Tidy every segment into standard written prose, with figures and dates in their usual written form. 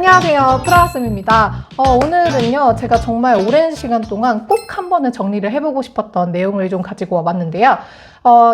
안녕하세요. 프라하스입니다. 오늘은요, 제가 정말 오랜 시간 동안 꼭 한 번은 정리를 해보고 싶었던 내용을 좀 가지고 와봤는데요.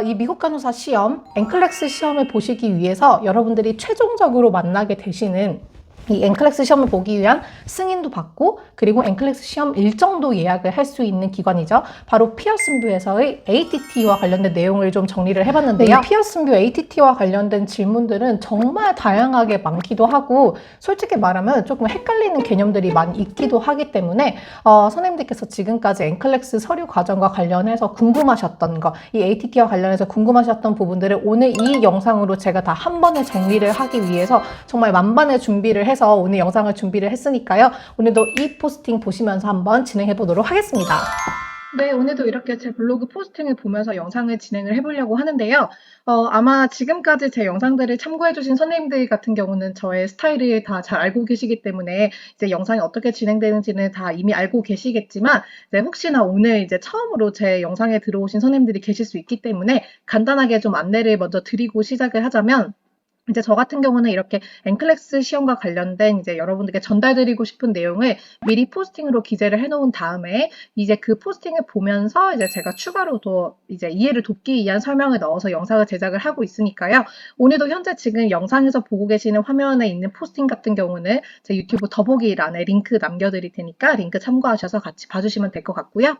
이 미국 간호사 시험, 엔클렉스 시험을 보시기 위해서 여러분들이 최종적으로 만나게 되시는 이 엔클렉스 시험을 보기 위한 승인도 받고 그리고 엔클렉스 시험 일정도 예약을 할 수 있는 기관이죠. 바로 피어슨뷰에서의 ATT와 관련된 내용을 좀 정리를 해봤는데요. 이 피어슨뷰 ATT와 관련된 질문들은 정말 다양하게 많기도 하고 솔직히 말하면 조금 헷갈리는 개념들이 많이 있기도 하기 때문에 선생님들께서 지금까지 엔클렉스 서류 과정과 관련해서 궁금하셨던 거, 이 ATT와 관련해서 궁금하셨던 부분들을 오늘 이 영상으로 제가 다 한 번에 정리를 하기 위해서 정말 만반의 준비를 해서 오늘 영상을 준비를 했으니까요. 오늘도 이 포스팅 보시면서 한번 진행해 보도록 하겠습니다. 네, 오늘도 이렇게 제 블로그 포스팅을 보면서 영상을 진행을 해보려고 하는데요. 아마 지금까지 제 영상들을 참고해주신 선생님들 같은 경우는 저의 스타일을 다 잘 알고 계시기 때문에 이제 영상이 어떻게 진행되는지는 다 이미 알고 계시겠지만 이제 혹시나 오늘 이제 처음으로 제 영상에 들어오신 선생님들이 계실 수 있기 때문에 간단하게 좀 안내를 먼저 드리고 시작을 하자면 이제 저 같은 경우는 이렇게 엔클렉스 시험과 관련된 이제 여러분들께 전달드리고 싶은 내용을 미리 포스팅으로 기재를 해놓은 다음에 이제 그 포스팅을 보면서 이제 제가 추가로 더 이제 이해를 돕기 위한 설명을 넣어서 영상을 제작을 하고 있으니까요. 오늘도 현재 지금 영상에서 보고 계시는 화면에 있는 포스팅 같은 경우는 제 유튜브 더보기란에 링크 남겨드릴 테니까 링크 참고하셔서 같이 봐주시면 될 것 같고요.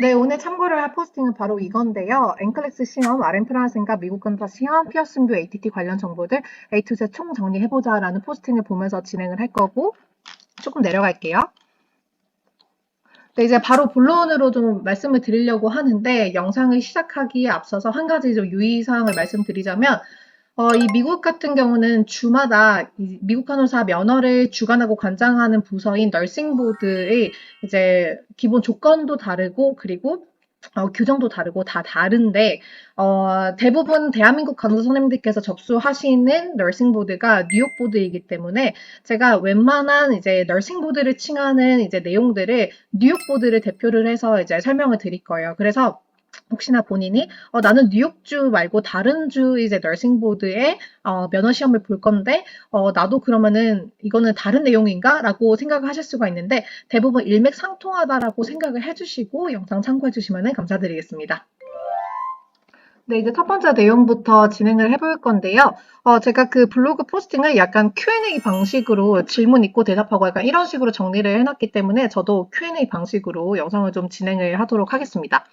네, 오늘 참고를 할 포스팅은 바로 이건데요. 엔클렉스 시험, RM프라하스인가 미국 간호사 시험, 피어슨뷰 ATT 관련 정보들 A to Z 총 정리해보자 라는 포스팅을 보면서 진행을 할 거고 조금 내려갈게요. 네, 이제 바로 본론으로 좀 말씀을 드리려고 하는데 영상을 시작하기에 앞서서 한 가지 좀 유의사항을 말씀드리자면 이 미국 같은 경우는 주마다 미국 간호사 면허를 주관하고 관장하는 부서인 널싱보드의 이제 기본 조건도 다르고 그리고 규정도 다르고 다 다른데 대부분 대한민국 간호사 선생님들께서 접수하시는 널싱보드가 뉴욕보드이기 때문에 제가 웬만한 이제 널싱보드를 칭하는 이제 내용들을 뉴욕보드를 대표를 해서 이제 설명을 드릴 거예요. 그래서 혹시나 본인이 나는 뉴욕주 말고 다른 주 이제 널싱보드의 면허 시험을 볼 건데 나도 그러면은 이거는 다른 내용인가? 라고 생각을 하실 수가 있는데 대부분 일맥상통하다라고 생각을 해주시고 영상 참고해 주시면 감사드리겠습니다. 네, 이제 첫 번째 내용부터 진행을 해볼 건데요. 제가 그 블로그 포스팅을 약간 Q&A 방식으로 질문 있고 대답하고 약간 이런 식으로 정리를 해놨기 때문에 저도 Q&A 방식으로 영상을 좀 진행을 하도록 하겠습니다.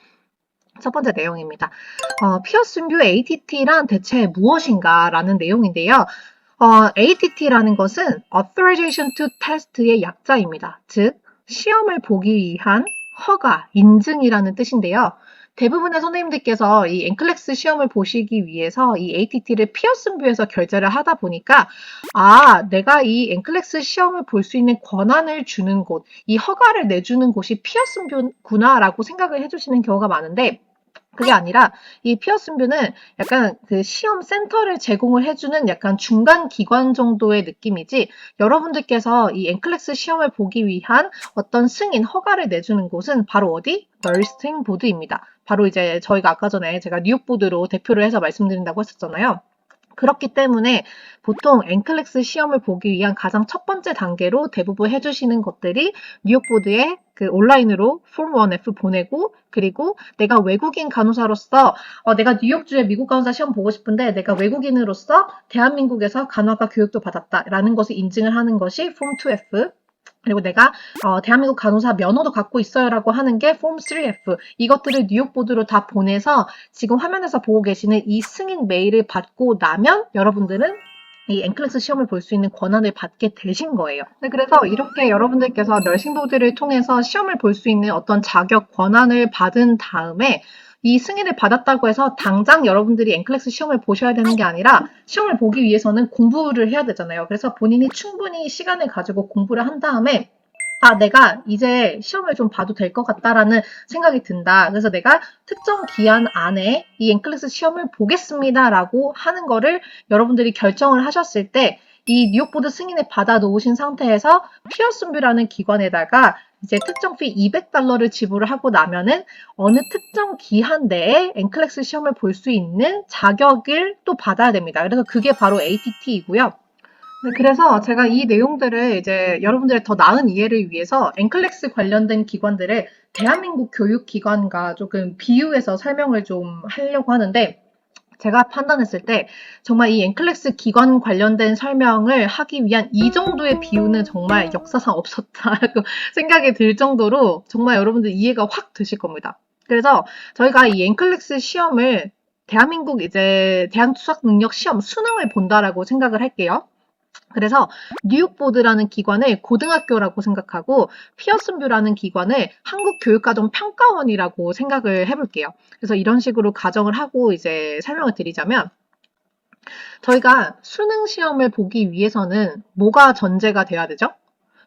첫 번째 내용입니다. 피어슨뷰 ATT란 대체 무엇인가 라는 내용인데요. ATT라는 것은 Authorization to Test의 약자입니다. 즉, 시험을 보기 위한 허가, 인증이라는 뜻인데요. 대부분의 선생님들께서 이 엔클렉스 시험을 보시기 위해서 이 ATT를 피어슨뷰에서 결제를 하다 보니까 내가 이 엔클렉스 시험을 볼 수 있는 권한을 주는 곳, 이 허가를 내주는 곳이 피어슨뷰구나라고 생각을 해주시는 경우가 많은데 그게 아니라 이 피어슨뷰는 약간 그 시험 센터를 제공을 해주는 약간 중간 기관 정도의 느낌이지 여러분들께서 이 엔클렉스 시험을 보기 위한 어떤 승인, 허가를 내주는 곳은 바로 어디? 널싱 보드입니다. 바로 이제 저희가 아까 전에 제가 뉴욕 보드로 대표를 해서 말씀드린다고 했었잖아요. 그렇기 때문에 보통 엔클렉스 시험을 보기 위한 가장 첫 번째 단계로 대부분 해주시는 것들이 뉴욕보드에 그 온라인으로 폼 1F 보내고 그리고 내가 외국인 간호사로서 내가 뉴욕주의 미국 간호사 시험 보고 싶은데 내가 외국인으로서 대한민국에서 간호학과 교육도 받았다라는 것을 인증을 하는 것이 폼 2F 그리고 내가 대한민국 간호사 면허도 갖고 있어요라고 하는 게 폼 3F 이것들을 뉴욕보드로 다 보내서 지금 화면에서 보고 계시는 이 승인 메일을 받고 나면 여러분들은 이 엔클렉스 시험을 볼 수 있는 권한을 받게 되신 거예요. 네, 그래서 이렇게 여러분들께서 널싱보드를 통해서 시험을 볼 수 있는 어떤 자격 권한을 받은 다음에 이 승인을 받았다고 해서 당장 여러분들이 엔클렉스 시험을 보셔야 되는 게 아니라 시험을 보기 위해서는 공부를 해야 되잖아요. 그래서 본인이 충분히 시간을 가지고 공부를 한 다음에 내가 이제 시험을 좀 봐도 될 것 같다라는 생각이 든다. 그래서 내가 특정 기한 안에 이 엔클렉스 시험을 보겠습니다라고 하는 거를 여러분들이 결정을 하셨을 때 이 뉴욕보드 승인을 받아 놓으신 상태에서 피어슨뷰라는 기관에다가 이제 특정 피 $200를 지불을 하고 나면은 어느 특정 기한 내에 엔클렉스 시험을 볼 수 있는 자격을 또 받아야 됩니다. 그래서 그게 바로 ATT이고요. 네, 그래서 제가 이 내용들을 이제 여러분들의 더 나은 이해를 위해서 엔클렉스 관련된 기관들을 대한민국 교육기관과 조금 비유해서 설명을 좀 하려고 하는데, 제가 판단했을 때 정말 이 엔클렉스 기관 관련된 설명을 하기 위한 이 정도의 비유는 정말 역사상 없었다라고 생각이 들 정도로 정말 여러분들 이해가 확 되실 겁니다. 그래서 저희가 이 엔클렉스 시험을 대한민국 이제 대한수학능력 시험 수능을 본다라고 생각을 할게요. 그래서 뉴욕보드라는 기관을 고등학교라고 생각하고 피어슨뷰라는 기관을 한국교육과정평가원이라고 생각을 해볼게요. 그래서 이런 식으로 가정을 하고 이제 설명을 드리자면, 저희가 수능 시험을 보기 위해서는 뭐가 전제가 돼야 되죠?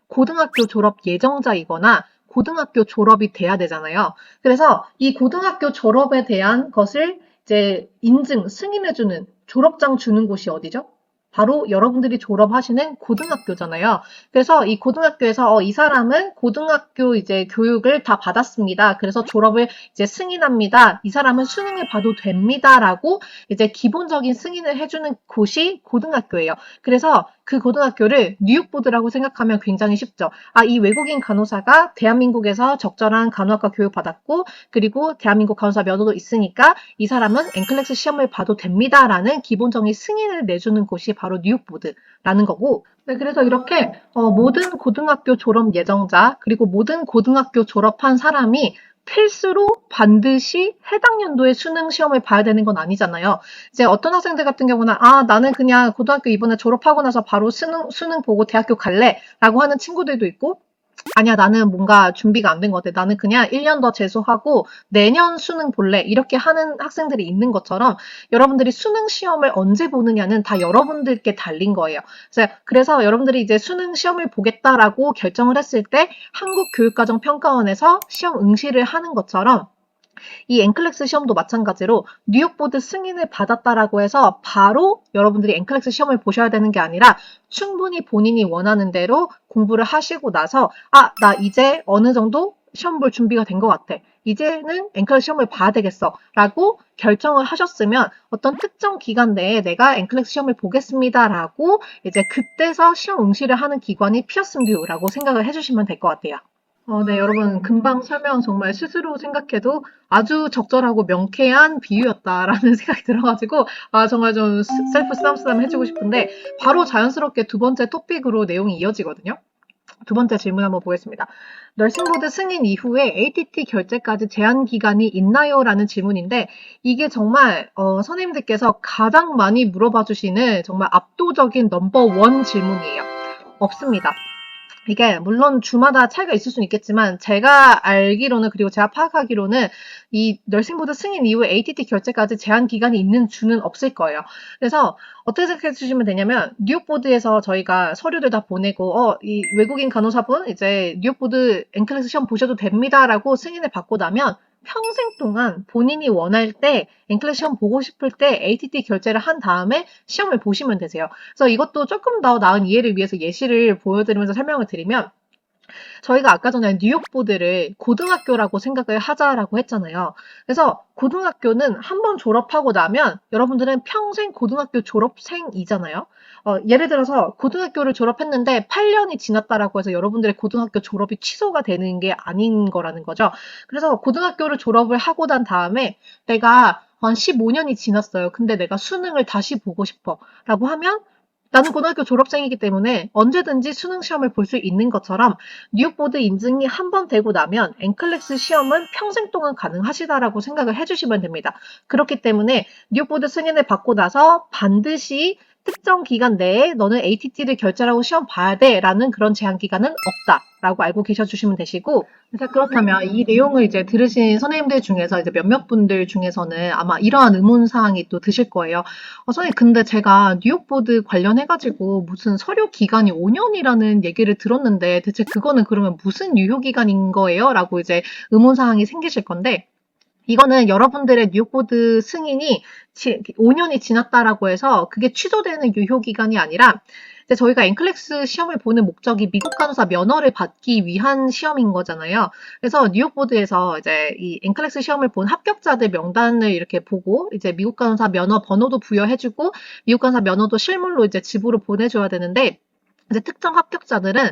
고등학교 졸업 예정자이거나 고등학교 졸업이 돼야 되잖아요. 그래서 이 고등학교 졸업에 대한 것을 이제 인증, 승인해주는 졸업장 주는 곳이 어디죠? 바로 여러분들이 졸업하시는 고등학교잖아요. 그래서 이 고등학교에서 이 사람은 고등학교 이제 교육을 다 받았습니다. 그래서 졸업을 이제 승인합니다. 이 사람은 수능을 봐도 됩니다라고 이제 기본적인 승인을 해주는 곳이 고등학교예요. 그래서 그 고등학교를 뉴욕보드라고 생각하면 굉장히 쉽죠. 아, 이 외국인 간호사가 대한민국에서 적절한 간호학과 교육 받았고, 그리고 대한민국 간호사 면허도 있으니까 이 사람은 엔클렉스 시험을 봐도 됩니다라는 기본적인 승인을 내주는 곳이 바로 뉴욕보드라는 거고, 네, 그래서 이렇게 모든 고등학교 졸업 예정자, 그리고 모든 고등학교 졸업한 사람이 필수로 반드시 해당 연도에 수능 시험을 봐야 되는 건 아니잖아요. 이제 어떤 학생들 같은 경우는 나는 그냥 고등학교 이번에 졸업하고 나서 바로 수능 보고 대학교 갈래 라고 하는 친구들도 있고, 아니야, 나는 뭔가 준비가 안 된 것 같아. 나는 그냥 1년 더 재수하고 내년 수능 볼래. 이렇게 하는 학생들이 있는 것처럼 여러분들이 수능 시험을 언제 보느냐는 다 여러분들께 달린 거예요. 그래서 여러분들이 이제 수능 시험을 보겠다라고 결정을 했을 때 한국교육과정평가원에서 시험 응시를 하는 것처럼 이 엔클렉스 시험도 마찬가지로 뉴욕보드 승인을 받았다라고 해서 바로 여러분들이 엔클렉스 시험을 보셔야 되는 게 아니라 충분히 본인이 원하는 대로 공부를 하시고 나서 나 이제 어느 정도 시험 볼 준비가 된 것 같아. 이제는 엔클렉스 시험을 봐야 되겠어. 라고 결정을 하셨으면 어떤 특정 기간 내에 내가 엔클렉스 시험을 보겠습니다라고 이제 그때서 시험 응시를 하는 기관이 피어슨뷰라고 생각을 해주시면 될 것 같아요. 네, 여러분, 금방 설명 정말 스스로 생각해도 아주 적절하고 명쾌한 비유였다라는 생각이 들어가지고, 정말 좀 셀프 쓰담쓰담 해주고 싶은데, 바로 자연스럽게 두 번째 토픽으로 내용이 이어지거든요. 두 번째 질문 한번 보겠습니다. 널싱보드 승인 이후에 ATT 결제까지 제한 기간이 있나요? 라는 질문인데, 이게 정말, 선생님들께서 가장 많이 물어봐 주시는 정말 압도적인 넘버1 질문이에요. 없습니다. 이게 물론 주마다 차이가 있을 수는 있겠지만 제가 알기로는, 그리고 제가 파악하기로는 이 널싱보드 승인 이후에 ATT 결제까지 제한 기간이 있는 주는 없을 거예요. 그래서 어떻게 생각해 주시면 되냐면, 뉴욕보드에서 저희가 서류들 다 보내고 이 외국인 간호사분 이제 뉴욕보드 엔클래스 시험 보셔도 됩니다라고 승인을 받고 나면 평생 동안 본인이 원할 때 엔클래스 시험 보고 싶을 때 ATT 결제를 한 다음에 시험을 보시면 되세요. 그래서 이것도 조금 더 나은 이해를 위해서 예시를 보여드리면서 설명을 드리면, 저희가 아까 전에 뉴욕보드를 고등학교라고 생각을 하자라고 했잖아요. 그래서 고등학교는 한 번 졸업하고 나면 여러분들은 평생 고등학교 졸업생이잖아요. 예를 들어서 고등학교를 졸업했는데 8년이 지났다라고 해서 여러분들의 고등학교 졸업이 취소가 되는 게 아닌 거라는 거죠. 그래서 고등학교를 졸업을 하고 난 다음에 내가 한 15년이 지났어요. 근데 내가 수능을 다시 보고 싶어. 라고 하면 나는 고등학교 졸업생이기 때문에 언제든지 수능 시험을 볼 수 있는 것처럼 뉴욕보드 인증이 한 번 되고 나면 엔클렉스 시험은 평생 동안 가능하시다라고 생각을 해주시면 됩니다. 그렇기 때문에 뉴욕보드 승인을 받고 나서 반드시 특정 기간 내에 너는 ATT를 결제하고 시험 봐야 돼 라는 그런 제한 기간은 없다라고 알고 계셔주시면 되시고, 그래서 그렇다면 이 내용을 이제 들으신 선생님들 중에서 이제 몇몇 분들 중에서는 아마 이러한 의문사항이 또 드실 거예요. 선생님, 근데 제가 뉴욕보드 관련해가지고 무슨 서류 기간이 5년이라는 얘기를 들었는데 대체 그거는 그러면 무슨 유효 기간인 거예요? 라고 이제 의문사항이 생기실 건데, 이거는 여러분들의 뉴욕보드 승인이 5년이 지났다라고 해서 그게 취소되는 유효기간이 아니라 이제 저희가 엔클렉스 시험을 보는 목적이 미국 간호사 면허를 받기 위한 시험인 거잖아요. 그래서 뉴욕보드에서 이제 이 엔클렉스 시험을 본 합격자들 명단을 이렇게 보고 이제 미국 간호사 면허 번호도 부여해주고 미국 간호사 면허도 실물로 이제 집으로 보내줘야 되는데 이제 특정 합격자들은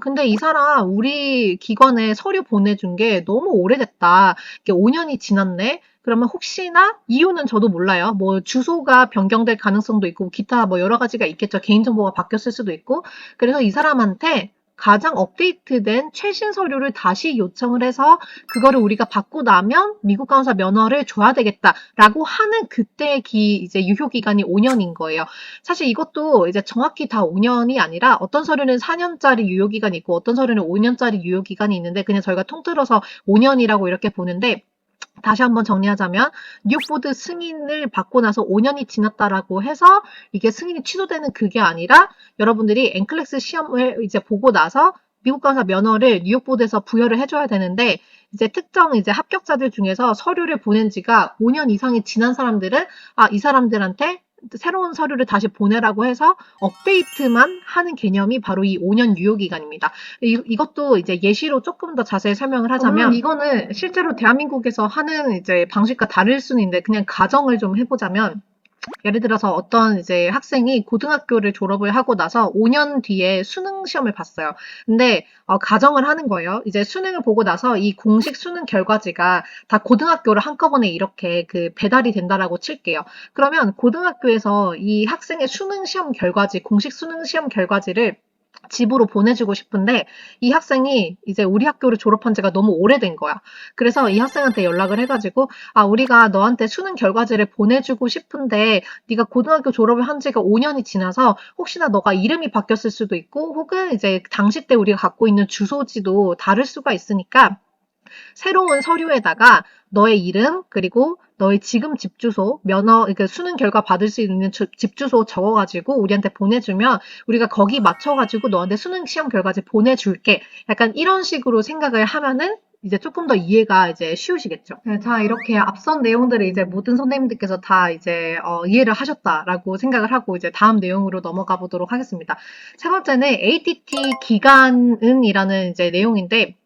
근데 이 사람 우리 기관에 서류 보내준 게 너무 오래됐다. 이게 5년이 지났네. 그러면 혹시나 이유는 저도 몰라요. 뭐 주소가 변경될 가능성도 있고 기타 뭐 여러 가지가 있겠죠. 개인정보가 바뀌었을 수도 있고. 그래서 이 사람한테 가장 업데이트된 최신 서류를 다시 요청을 해서 그거를 우리가 받고 나면 미국 간호사 면허를 줘야 되겠다라고 하는 그때의 이제 유효 기간이 5년인 거예요. 사실 이것도 이제 정확히 다 5년이 아니라 어떤 서류는 4년짜리 유효 기간이 있고 어떤 서류는 5년짜리 유효 기간이 있는데 그냥 저희가 통틀어서 5년이라고 이렇게 보는데 다시 한번 정리하자면 뉴욕보드 승인을 받고 나서 5년이 지났다라고 해서 이게 승인이 취소되는 그게 아니라 여러분들이 엔클렉스 시험을 이제 보고 나서 미국 간호사 면허를 뉴욕보드에서 부여를 해줘야 되는데 이제 특정 이제 합격자들 중에서 서류를 보낸 지가 5년 이상이 지난 사람들은 이 사람들한테 새로운 서류를 다시 보내라고 해서 업데이트만 하는 개념이 바로 이 5년 유효기간입니다. 이것도 이제 예시로 조금 더 자세히 설명을 하자면 이거는 실제로 대한민국에서 하는 이제 방식과 다를 수는 있는데 그냥 가정을 좀 해보자면 예를 들어서 어떤 이제 학생이 고등학교를 졸업을 하고 나서 5년 뒤에 수능 시험을 봤어요. 근데 가정을 하는 거예요. 이제 수능을 보고 나서 이 공식 수능 결과지가 다 고등학교를 한꺼번에 이렇게 그 배달이 된다라고 칠게요. 그러면 고등학교에서 이 학생의 수능 시험 결과지, 공식 수능 시험 결과지를 집으로 보내주고 싶은데 이 학생이 이제 우리 학교를 졸업한 지가 너무 오래된 거야. 그래서 이 학생한테 연락을 해가지고 우리가 너한테 수능 결과지를 보내주고 싶은데 네가 고등학교 졸업을 한 지가 5년이 지나서 혹시나 너가 이름이 바뀌었을 수도 있고 혹은 이제 당시 때 우리가 갖고 있는 주소지도 다를 수가 있으니까 새로운 서류에다가 너의 이름 그리고 너의 지금 집 주소, 면허, 그러니까 수능 결과 받을 수 있는 집 주소 적어가지고 우리한테 보내주면 우리가 거기 맞춰가지고 너한테 수능 시험 결과지 보내줄게. 약간 이런 식으로 생각을 하면은 이제 조금 더 이해가 이제 쉬우시겠죠. 네, 자, 이렇게 앞선 내용들을 이제 모든 선생님들께서 다 이제 이해를 하셨다라고 생각을 하고 이제 다음 내용으로 넘어가 보도록 하겠습니다. 세 번째는 ATT 기간은이라는 이제 내용인데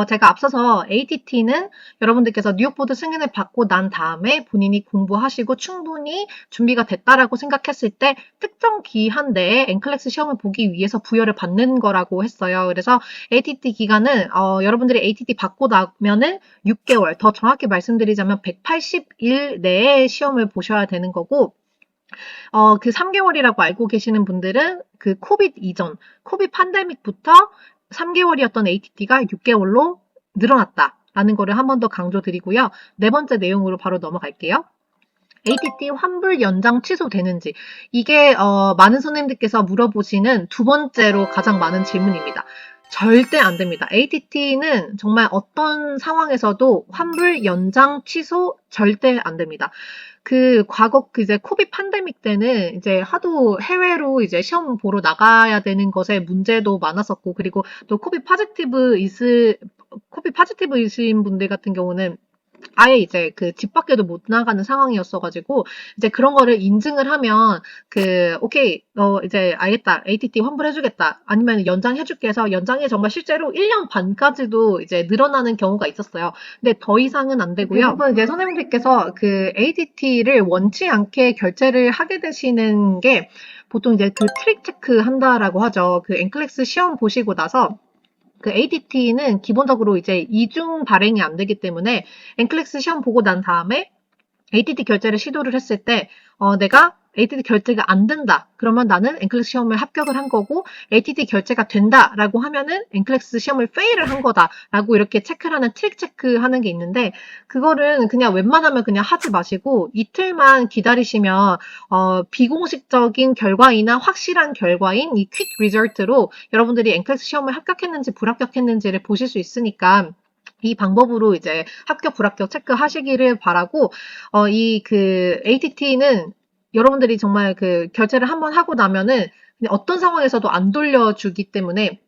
제가 앞서서 ATT는 여러분들께서 뉴욕보드 승인을 받고 난 다음에 본인이 공부하시고 충분히 준비가 됐다라고 생각했을 때 특정 기한 내에 엔클렉스 시험을 보기 위해서 부여를 받는 거라고 했어요. 그래서 ATT 기간은 여러분들이 ATT 받고 나면은 6개월, 더 정확히 말씀드리자면 180일 내에 시험을 보셔야 되는 거고 그 3개월이라고 알고 계시는 분들은 그 코비드 이전, 코비드 팬데믹부터 3개월이었던 ATT가 6개월로 늘어났다라는 거를 한 번 더 강조드리고요. 네 번째 내용으로 바로 넘어갈게요. ATT 환불 연장 취소되는지 이게 많은 선생님들께서 물어보시는 두 번째로 가장 많은 질문입니다. 절대 안 됩니다. ATT는 정말 어떤 상황에서도 환불 연장 취소 절대 안 됩니다. 과거 이제 코비드 팬데믹 때는 이제 하도 해외로 이제 시험 보러 나가야 되는 것에 문제도 많았었고, 그리고 또 코비드 파지티브이신 분들 같은 경우는 아예 이제 집 밖에도 못 나가는 상황이었어가지고, 이제 그런 거를 인증을 하면, 오케이, 이제 알겠다. ATT 환불해주겠다. 아니면 연장해줄게 해서 연장이 정말 실제로 1년 반까지도 이제 늘어나는 경우가 있었어요. 근데 더 이상은 안 되고요. 대부분 이제 선생님들께서 ATT를 원치 않게 결제를 하게 되시는 게 보통 이제 트릭 체크 한다라고 하죠. 엔클렉스 시험 보시고 나서 ATT는 기본적으로 이제 이중 발행이 안 되기 때문에 엔클렉스 시험 보고 난 다음에 ATT 결제를 시도를 했을 때 내가 ATT 결제가 안 된다. 그러면 나는 엔클렉스 시험을 합격을 한 거고 ATT 결제가 된다라고 하면은 엔클렉스 시험을 페일을 한 거다라고 이렇게 체크를 하는 트릭 체크하는 게 있는데 그거는 그냥 웬만하면 그냥 하지 마시고 이틀만 기다리시면 비공식적인 결과이나 확실한 결과인 이 퀵 리절트로 여러분들이 엔클렉스 시험을 합격했는지 불합격했는지를 보실 수 있으니까 이 방법으로 이제 합격, 불합격 체크하시기를 바라고, ATT는 여러분들이 정말 결제를 한번 하고 나면은 그냥 어떤 상황에서도 안 돌려주기 때문에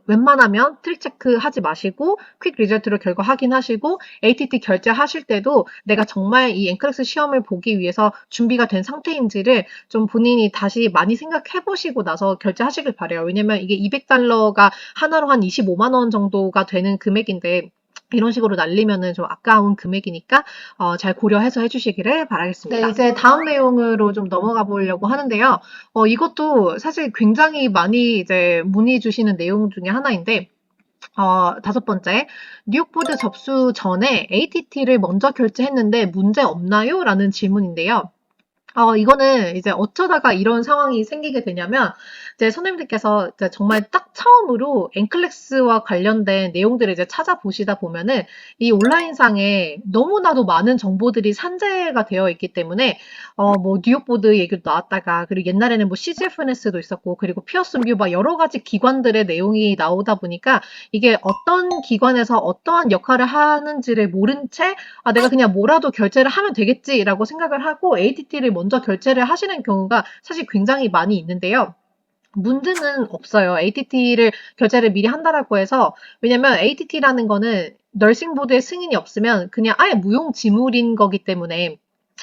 웬만하면 트릭 체크 하지 마시고 퀵 리절트로 결과 확인하시고 ATT 결제하실 때도 내가 정말 이 엔클렉스 시험을 보기 위해서 준비가 된 상태인지를 좀 본인이 다시 많이 생각해 보시고 나서 결제하시길 바래요. 왜냐면 이게 200달러가 하나로 한 25만 원 정도가 되는 금액인데 이런 식으로 날리면은 좀 아까운 금액이니까 잘 고려해서 해주시기를 바라겠습니다. 네, 이제 다음 내용으로 좀 넘어가 보려고 하는데요. 이것도 사실 굉장히 많이 이제 문의 주시는 내용 중에 하나인데, 다섯 번째, 뉴욕보드 접수 전에 ATT를 먼저 결제했는데 문제 없나요? 라는 질문인데요. 이거는 이제 어쩌다가 이런 상황이 생기게 되냐면, 이제 선생님들께서 이제 정말 딱 처음으로 엔클렉스와 관련된 내용들을 이제 찾아보시다 보면은 이 온라인상에 너무나도 많은 정보들이 산재가 되어 있기 때문에, 뭐 뉴욕보드 얘기도 나왔다가, 그리고 옛날에는 뭐 CGFNS도 있었고, 그리고 피어슨뷰 막 여러 가지 기관들의 내용이 나오다 보니까 이게 어떤 기관에서 어떠한 역할을 하는지를 모른 채 내가 그냥 뭐라도 결제를 하면 되겠지라고 생각을 하고 ATT를 먼저 결제를 하시는 경우가 사실 굉장히 많이 있는데요. 문제는 없어요. ATT를 결제를 미리 한다라고 해서 왜냐면 ATT라는 거는 널싱보드의 승인이 없으면 그냥 아예 무용지물인 거기 때문에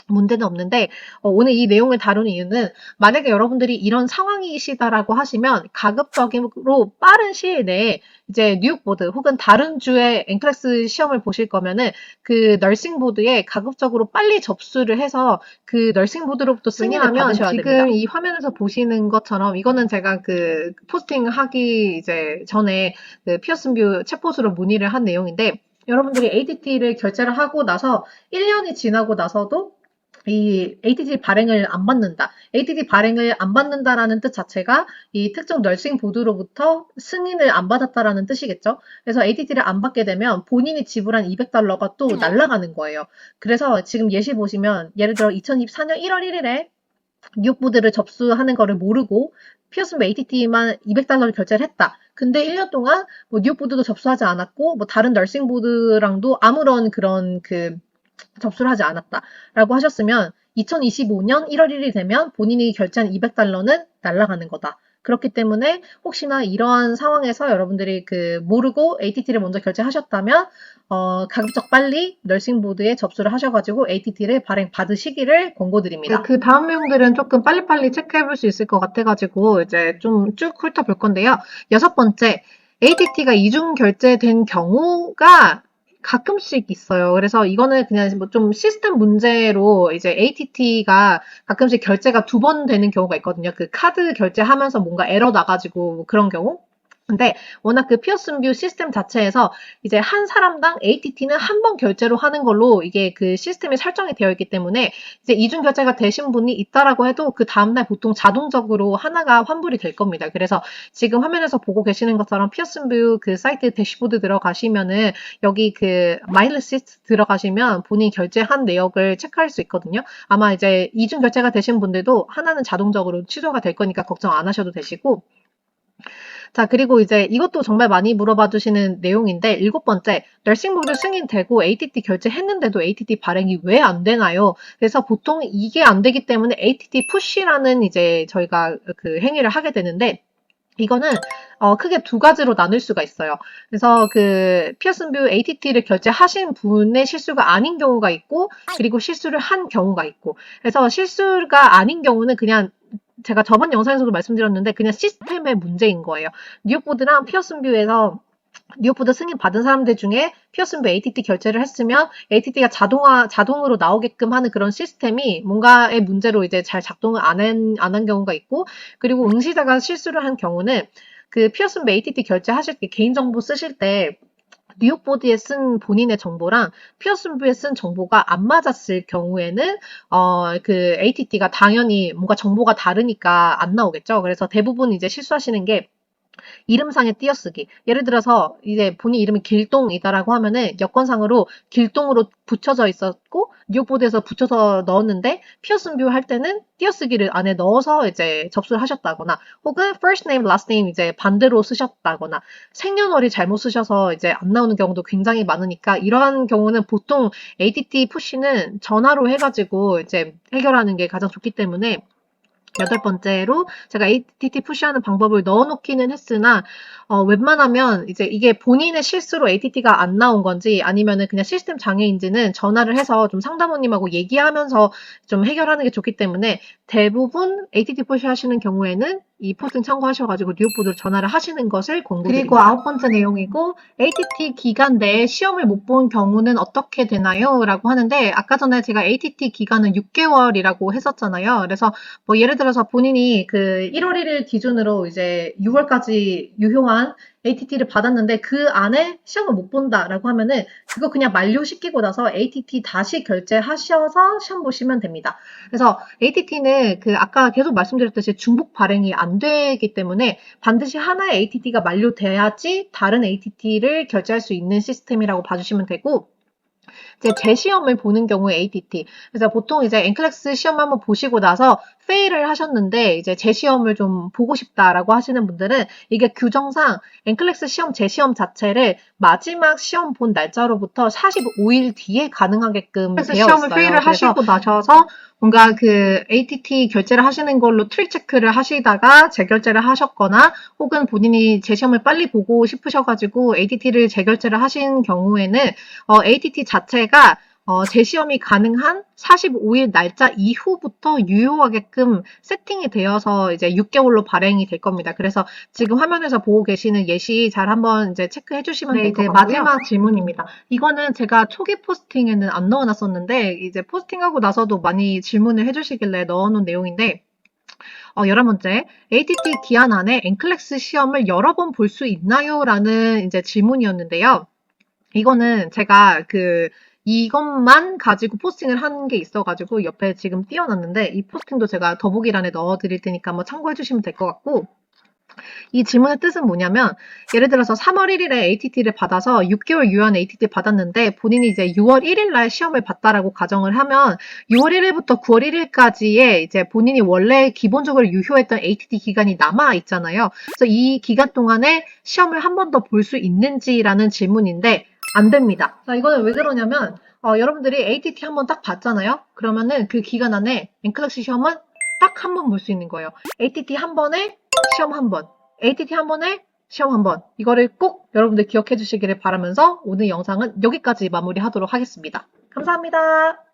문제는 없는데 오늘 이 내용을 다루는 이유는 만약에 여러분들이 이런 상황이시다라고 하시면 가급적으로 빠른 시일 내에 이제 뉴욕보드 혹은 다른 주의 엔클래스 시험을 보실 거면은 그 널싱보드에 가급적으로 빨리 접수를 해서 그 널싱보드로부터 승인을 받으셔야 됩니다. 지금 이 화면에서 보시는 것처럼 이거는 제가 그 포스팅 하기 이제 전에 그 피어슨뷰 챗봇으로 문의를 한 내용인데 여러분들이 ATT를 결제를 하고 나서 1년이 지나고 나서도 이 ATT 발행을 안 받는다. ATT 발행을 안 받는다라는 뜻 자체가 이 특정 널싱 보드로부터 승인을 안 받았다라는 뜻이겠죠. 그래서 ATT를 안 받게 되면 본인이 지불한 200달러가 또 날아가는 거예요. 그래서 지금 예시 보시면 예를 들어 2024년 1월 1일에 뉴욕보드를 접수하는 거를 모르고 피어슨뷰 ATT만 200달러를 결제를 했다. 근데 1년 동안 뭐 뉴욕보드도 접수하지 않았고 뭐 다른 널싱 보드랑도 아무런 그런 그 접수를 하지 않았다라고 하셨으면 2025년 1월 1일이 되면 본인이 결제한 200달러는 날아가는 거다. 그렇기 때문에 혹시나 이러한 상황에서 여러분들이 그 모르고 ATT를 먼저 결제하셨다면 가급적 빨리 널싱보드에 접수를 하셔가지고 ATT를 발행 받으시기를 권고드립니다. 네, 그 다음 내용들은 조금 빨리빨리 체크해 볼 수 있을 것 같아가지고 이제 좀 쭉 훑어볼 건데요. 여섯 번째, ATT가 이중 결제된 경우가 가끔씩 있어요. 그래서 이거는 그냥 뭐 좀 시스템 문제로 이제 ATT가 가끔씩 결제가 두 번 되는 경우가 있거든요. 그 카드 결제하면서 뭔가 에러 나가지고 뭐 그런 경우. 근데 워낙 그 피어슨뷰 시스템 자체에서 이제 한 사람당 ATT는 한 번 결제로 하는 걸로 이게 그 시스템이 설정이 되어 있기 때문에 이제 이중 결제가 되신 분이 있다라고 해도 그 다음날 보통 자동적으로 하나가 환불이 될 겁니다. 그래서 지금 화면에서 보고 계시는 것처럼 피어슨뷰 그 사이트 대시보드 들어가시면은 여기 그 마일리시트 들어가시면 본인 결제한 내역을 체크할 수 있거든요. 아마 이제 이중 결제가 되신 분들도 하나는 자동적으로 취소가 될 거니까 걱정 안 하셔도 되시고 자, 그리고 이제 이것도 정말 많이 물어봐 주시는 내용인데, 일곱 번째, 널싱보드 승인되고 ATT 결제했는데도 ATT 발행이 왜 안 되나요? 그래서 보통 이게 안 되기 때문에 ATT 푸시라는 이제 저희가 그 행위를 하게 되는데, 이거는 크게 두 가지로 나눌 수가 있어요. 그래서 그 피어슨뷰 ATT를 결제하신 분의 실수가 아닌 경우가 있고, 그리고 실수를 한 경우가 있고. 그래서 실수가 아닌 경우는 그냥 제가 저번 영상에서도 말씀드렸는데 그냥 시스템의 문제인 거예요. 뉴욕보드랑 피어슨뷰에서 뉴욕보드 승인 받은 사람들 중에 피어슨뷰 ATT 결제를 했으면 ATT가 자동으로 나오게끔 하는 그런 시스템이 뭔가의 문제로 이제 잘 작동을 안 한 경우가 있고, 그리고 응시자가 실수를 한 경우는 그 피어슨뷰 ATT 결제하실 때 개인정보 쓰실 때 뉴욕보드에 쓴 본인의 정보랑 피어슨뷰에 쓴 정보가 안 맞았을 경우에는 그 ATT가 당연히 뭔가 정보가 다르니까 안 나오겠죠. 그래서 대부분 이제 실수하시는 게 이름상의 띄어쓰기. 예를 들어서 이제 본인 이름이 길동이다라고 하면은 여권상으로 길동으로 붙여져 있었고 뉴욕보드에서 붙여서 넣었는데 피어슨뷰 할 때는 띄어쓰기를 안에 넣어서 이제 접수를 하셨다거나 혹은 first name, last name 이제 반대로 쓰셨다거나 생년월일 잘못 쓰셔서 이제 안 나오는 경우도 굉장히 많으니까 이러한 경우는 보통 ATT 푸시는 전화로 해가지고 이제 해결하는 게 가장 좋기 때문에 8번째로 제가 ATT 푸시하는 방법을 넣어놓기는 했으나 웬만하면 이제 이게 본인의 실수로 ATT가 안 나온 건지 아니면은 그냥 시스템 장애인지는 전화를 해서 좀 상담원님하고 얘기하면서 좀 해결하는 게 좋기 때문에 대부분 ATT 푸시 하시는 경우에는 이 포스팅 참고하셔가지고 뉴욕보드로 전화를 하시는 것을 권고드립니다. 그리고 9번째 내용이고 ATT 기간 내에 시험을 못 본 경우는 어떻게 되나요? 라고 하는데 아까 전에 제가 ATT 기간은 6개월이라고 했었잖아요. 그래서 뭐 예를 들어서 본인이 그 1월 1일 기준으로 이제 6월까지 유효한 ATT를 받았는데 그 안에 시험을 못 본다라고 하면은 그거 그냥 만료시키고 나서 ATT 다시 결제하셔서 시험 보시면 됩니다. 그래서 ATT는 그 아까 계속 말씀드렸듯이 중복 발행이 안 되기 때문에 반드시 하나의 ATT가 만료돼야지 다른 ATT를 결제할 수 있는 시스템이라고 봐주시면 되고 이제 재시험을 보는 경우에 ATT. 그래서 보통 이제 엔클렉스 시험 한번 보시고 나서 페일을 하셨는데 이제 재시험을 좀 보고 싶다라고 하시는 분들은 이게 규정상 엔클렉스 시험 재시험 자체를 마지막 시험 본 날짜로부터 45일 뒤에 가능하게끔 되어 있어요. 시험을 페일을 하시고 나셔서 뭔가 그 ATT 결제를 하시는 걸로 트릭 체크를 하시다가 재결제를 하셨거나 혹은 본인이 재시험을 빨리 보고 싶으셔가지고 ATT를 재결제를 하신 경우에는 ATT 자체가 재시험이 가능한 45일 날짜 이후부터 유효하게끔 세팅이 되어서 이제 6개월로 발행이 될 겁니다. 그래서 지금 화면에서 보고 계시는 예시 잘 한번 이제 체크해 주시면 될 것 같고요. 마지막 질문입니다. 이거는 제가 초기 포스팅에는 안 넣어놨었는데 이제 포스팅하고 나서도 많이 질문을 해주시길래 넣어놓은 내용인데 11번째, ATT 기한 안에 엔클렉스 시험을 여러 번 볼 수 있나요? 라는 이제 질문이었는데요. 이거는 제가 이것만 가지고 포스팅을 한 게 있어가지고 옆에 지금 띄워놨는데 이 포스팅도 제가 더보기란에 넣어드릴 테니까 한번 참고해주시면 될 것 같고 이 질문의 뜻은 뭐냐면 예를 들어서 3월 1일에 ATT를 받아서 6개월 유효한 ATT 받았는데 본인이 이제 6월 1일 날 시험을 봤다라고 가정을 하면 6월 1일부터 9월 1일까지의 이제 본인이 원래 기본적으로 유효했던 ATT 기간이 남아 있잖아요. 그래서 이 기간 동안에 시험을 한 번 더 볼 수 있는지라는 질문인데 안 됩니다. 자, 이거는 왜 그러냐면 여러분들이 ATT 한 번 딱 봤잖아요. 그러면은 그 기간 안에 엔클렉스 시험은 딱 한 번 볼 수 있는 거예요. ATT 한 번에 시험 한 번, ATT 한 번에 시험 한 번. 이거를 꼭 여러분들 기억해 주시기를 바라면서 오늘 영상은 여기까지 마무리하도록 하겠습니다. 감사합니다.